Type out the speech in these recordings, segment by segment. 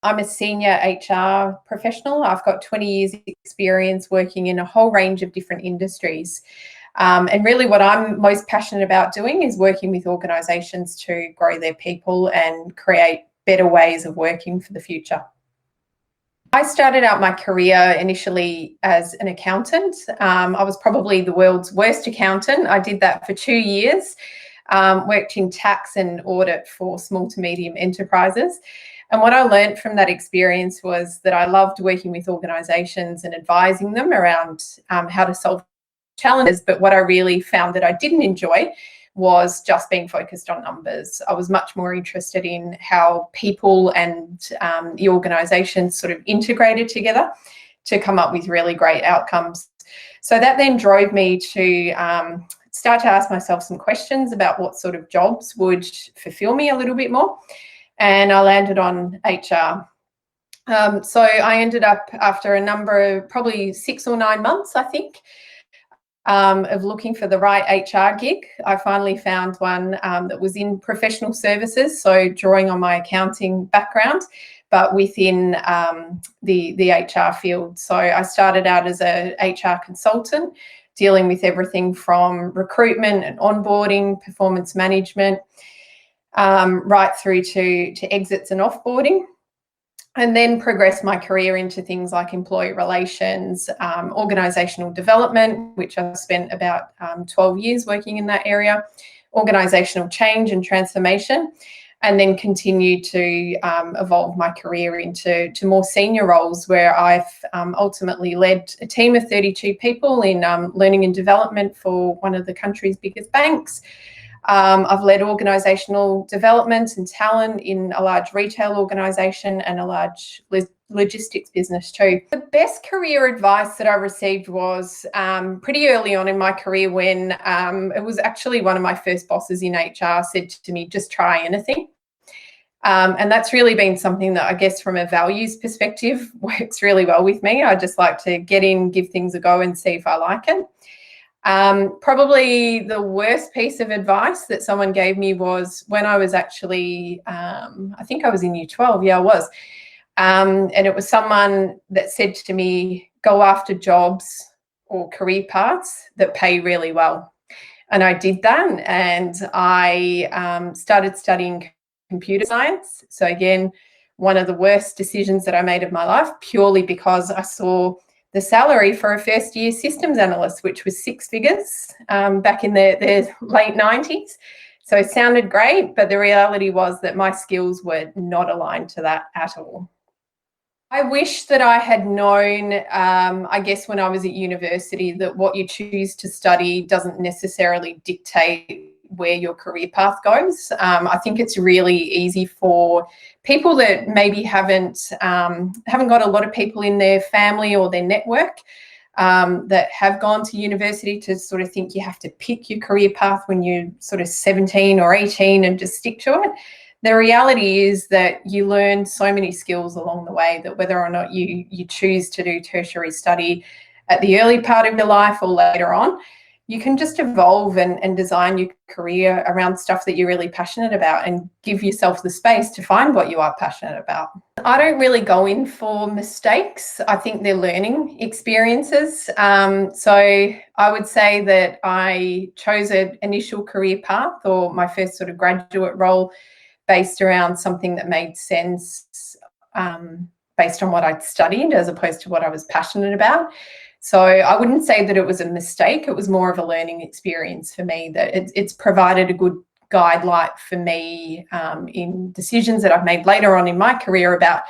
I'm a senior HR professional. I've got 20 years experience working in a whole range of different industries. And really what I'm most passionate about doing is working with organisations to grow their people and create better ways of working for the future. I started out my career initially as an accountant. I was probably the world's worst accountant. I did that for 2 years, worked in tax and audit for small to medium enterprises. And what I learned from that experience was that I loved working with organisations and advising them around how to solve challenges. But what I really found that I didn't enjoy was just being focused on numbers. I was much more interested in how people and the organisation sort of integrated together to come up with really great outcomes. So that then drove me to start to ask myself some questions about what sort of jobs would fulfil me a little bit more. And I landed on HR. So I ended up, after a number of probably 6 or 9 months, I think, of looking for the right HR gig, I finally found one that was in professional services, so drawing on my accounting background, but within the HR field. So I started out as a HR consultant, dealing with everything from recruitment and onboarding, performance management, right through to exits and offboarding. And then progressed my career into things like employee relations, organisational development, which I've spent about 12 years working in that area, organisational change and transformation, and then continued to evolve my career into more senior roles where I've ultimately led a team of 32 people in learning and development for one of the country's biggest banks. I've led organisational development and talent in a large retail organisation and a large logistics business too. The best career advice that I received was pretty early on in my career when it was actually one of my first bosses in HR said to me, just try anything. And that's really been something that I guess from a values perspective works really well with me. I just like to get in, give things a go and see if I like it. Probably the worst piece of advice that someone gave me was when I was actually, I think I was in year 12, yeah, I was. And it was someone that said to me, go after jobs or career paths that pay really well. And I did that, and I started studying computer science. So again, one of the worst decisions that I made of my life, purely because I saw the salary for a first year systems analyst, which was 6 figures back in the late 90s. So it sounded great, but the reality was that my skills were not aligned to that at all. I wish that I had known, I guess when I was at university, that what you choose to study doesn't necessarily dictate where your career path goes. I think it's really easy for people that maybe haven't got a lot of people in their family or their network that have gone to university to sort of think you have to pick your career path when you're sort of 17 or 18 and just stick to it. The reality is that you learn so many skills along the way that whether or not you choose to do tertiary study at the early part of your life or later on, you can just evolve and design your career around stuff that you're really passionate about and give yourself the space to find what you are passionate about. I don't really go in for mistakes. I think they're learning experiences. So I would say that I chose an initial career path or my first sort of graduate role based around something that made sense based on what I'd studied as opposed to what I was passionate about. So I wouldn't say that it was a mistake. It was more of a learning experience for me, that it's provided a good guidelight for me in decisions that I've made later on in my career about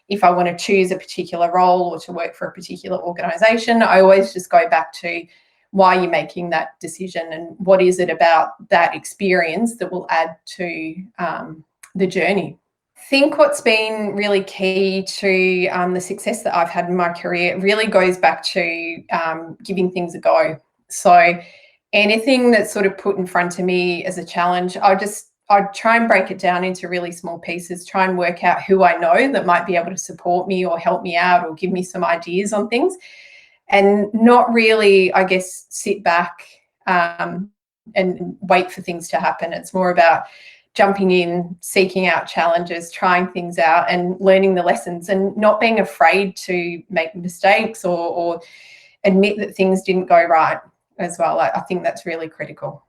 if I want to choose a particular role or to work for a particular organisation. I always just go back to why you're making that decision and what is it about that experience that will add to the journey. I think what's been really key to the success that I've had in my career really goes back to giving things a go. So anything that's sort of put in front of me as a challenge, I'd try and break it down into really small pieces, try and work out who I know that might be able to support me or help me out or give me some ideas on things, and not really, I guess, sit back and wait for things to happen. It's more about jumping in, seeking out challenges, trying things out and learning the lessons, and not being afraid to make mistakes or admit that things didn't go right as well. I think that's really critical.